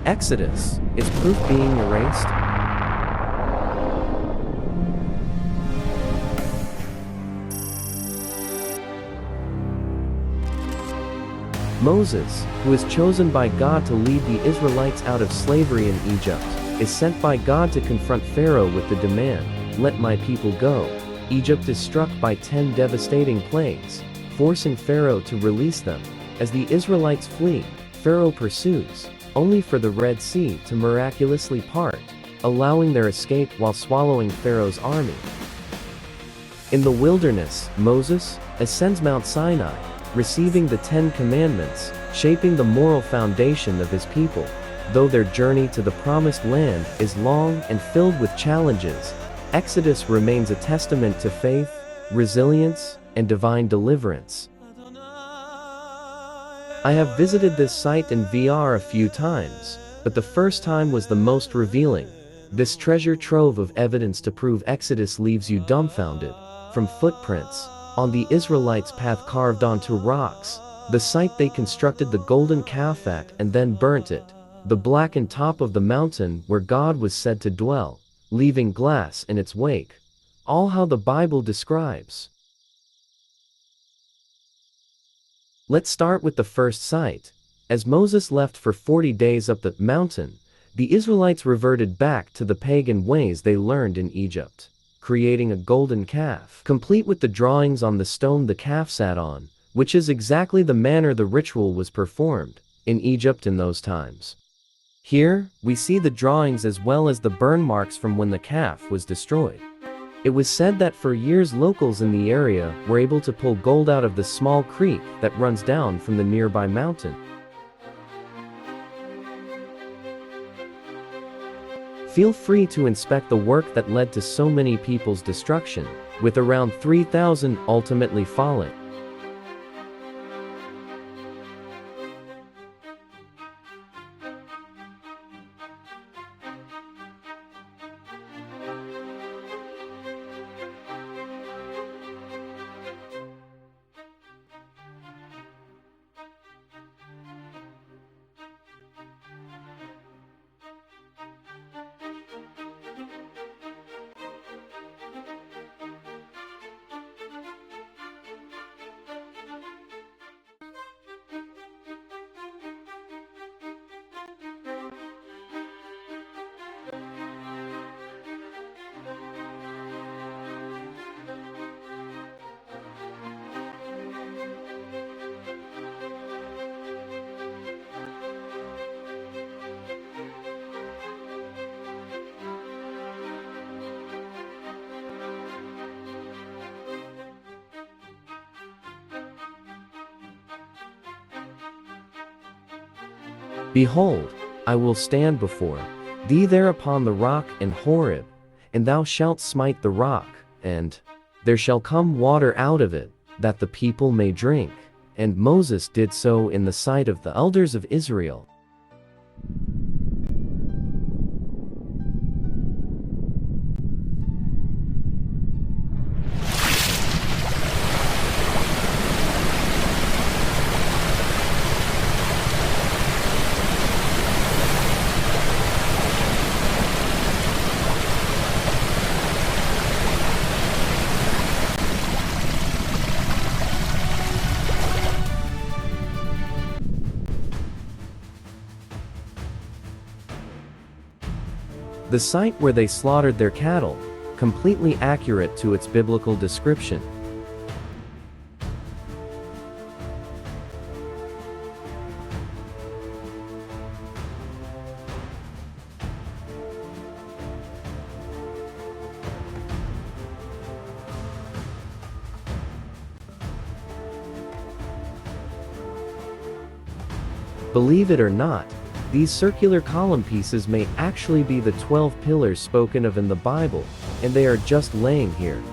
Exodus, is proof being erased? Moses, who is chosen by God to lead the Israelites out of slavery in Egypt, is sent by God to confront Pharaoh with the demand, "Let my people go." Egypt is struck by 10 devastating plagues, forcing Pharaoh to release them. As the Israelites flee, Pharaoh pursues, only for the Red Sea to miraculously part, allowing their escape while swallowing Pharaoh's army. In the wilderness, Moses ascends Mount Sinai, receiving the 10 Commandments, shaping the moral foundation of his people. Though their journey to the Promised Land is long and filled with challenges, Exodus remains a testament to faith, resilience, and divine deliverance. I have visited this site in VR a few times, but the first time was the most revealing. This treasure trove of evidence to prove Exodus leaves you dumbfounded. From footprints on the Israelites' path carved onto rocks, the site they constructed the golden calf at and then burnt it, the blackened top of the mountain where God was said to dwell, leaving glass in its wake. All how the Bible describes. Let's start with the first site. As Moses left for 40 days up the mountain, the Israelites reverted back to the pagan ways they learned in Egypt, creating a golden calf, complete with the drawings on the stone the calf sat on, which is exactly the manner the ritual was performed in Egypt in those times. Here, we see the drawings as well as the burn marks from when the calf was destroyed. It was said that for years locals in the area were able to pull gold out of the small creek that runs down from the nearby mountain. Feel free to inspect the work that led to so many people's destruction, with around 3,000 ultimately falling. Behold, I will stand before thee there upon the rock in Horeb, and thou shalt smite the rock, and there shall come water out of it, that the people may drink. And Moses did so in the sight of the elders of Israel. The site where they slaughtered their cattle, completely accurate to its biblical description. Believe it or not, these circular column pieces may actually be the 12 pillars spoken of in the Bible, and they are just laying here.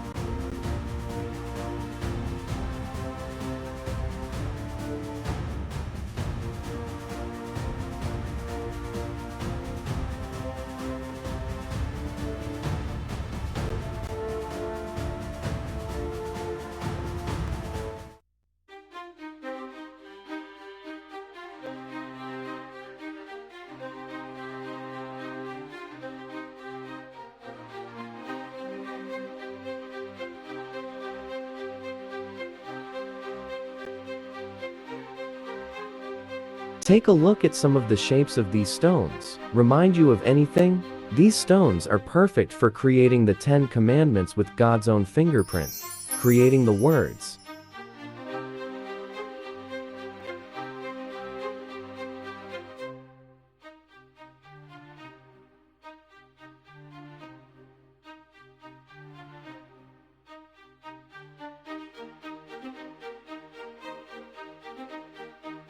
Take a look at some of the shapes of these stones. Remind you of anything? These stones are perfect for creating the 10 Commandments with God's own fingerprint, creating the words.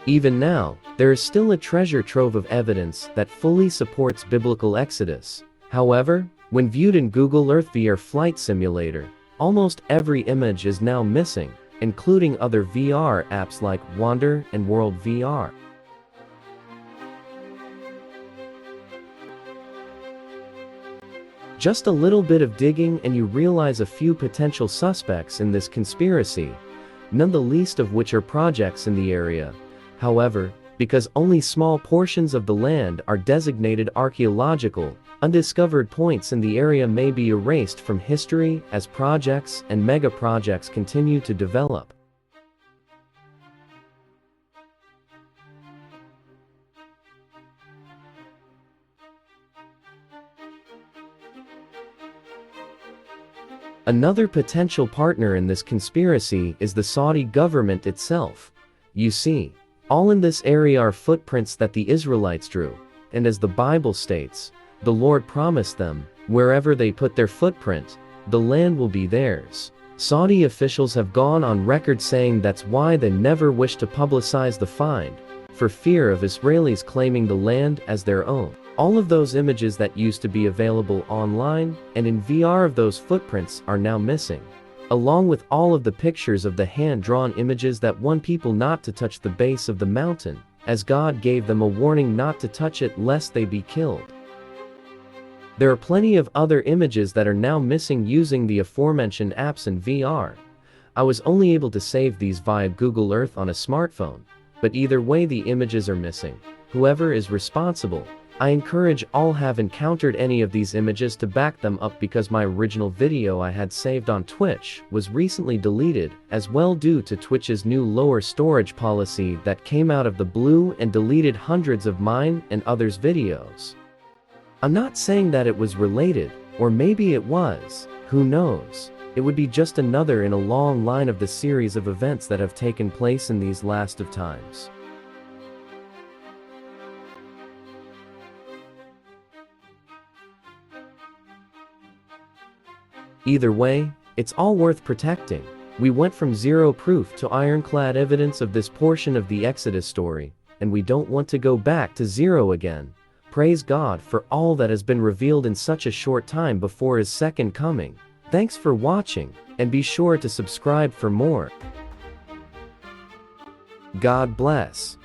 Even now, there is still a treasure trove of evidence that fully supports biblical Exodus. However, when viewed in Google Earth VR Flight Simulator, almost every image is now missing, including other VR apps like Wander and World VR. Just a little bit of digging and you realize a few potential suspects in this conspiracy, none the least of which are projects in the area. However, because only small portions of the land are designated archaeological, undiscovered points in the area may be erased from history as projects and mega-projects continue to develop. Another potential partner in this conspiracy is the Saudi government itself. You see, all in this area are footprints that the Israelites drew, and as the Bible states, the Lord promised them, wherever they put their footprint, the land will be theirs. Saudi officials have gone on record saying that's why they never wish to publicize the find, for fear of Israelis claiming the land as their own. All of those images that used to be available online and in VR of those footprints are now missing, along with all of the pictures of the hand-drawn images that warn people not to touch the base of the mountain, as God gave them a warning not to touch it lest they be killed. There are plenty of other images that are now missing using the aforementioned apps in VR. I was only able to save these via Google Earth on a smartphone, but either way the images are missing. Whoever is responsible, I encourage all have encountered any of these images to back them up, because my original video I had saved on Twitch was recently deleted as well due to Twitch's new lower storage policy that came out of the blue and deleted hundreds of mine and others' videos. I'm not saying that it was related, or maybe it was, who knows. It would be just another in a long line of the series of events that have taken place in these last of times. Either way, it's all worth protecting. We went from zero proof to ironclad evidence of this portion of the Exodus story, and we don't want to go back to zero again. Praise God for all that has been revealed in such a short time before His second coming. Thanks for watching, and be sure to subscribe for more. God bless.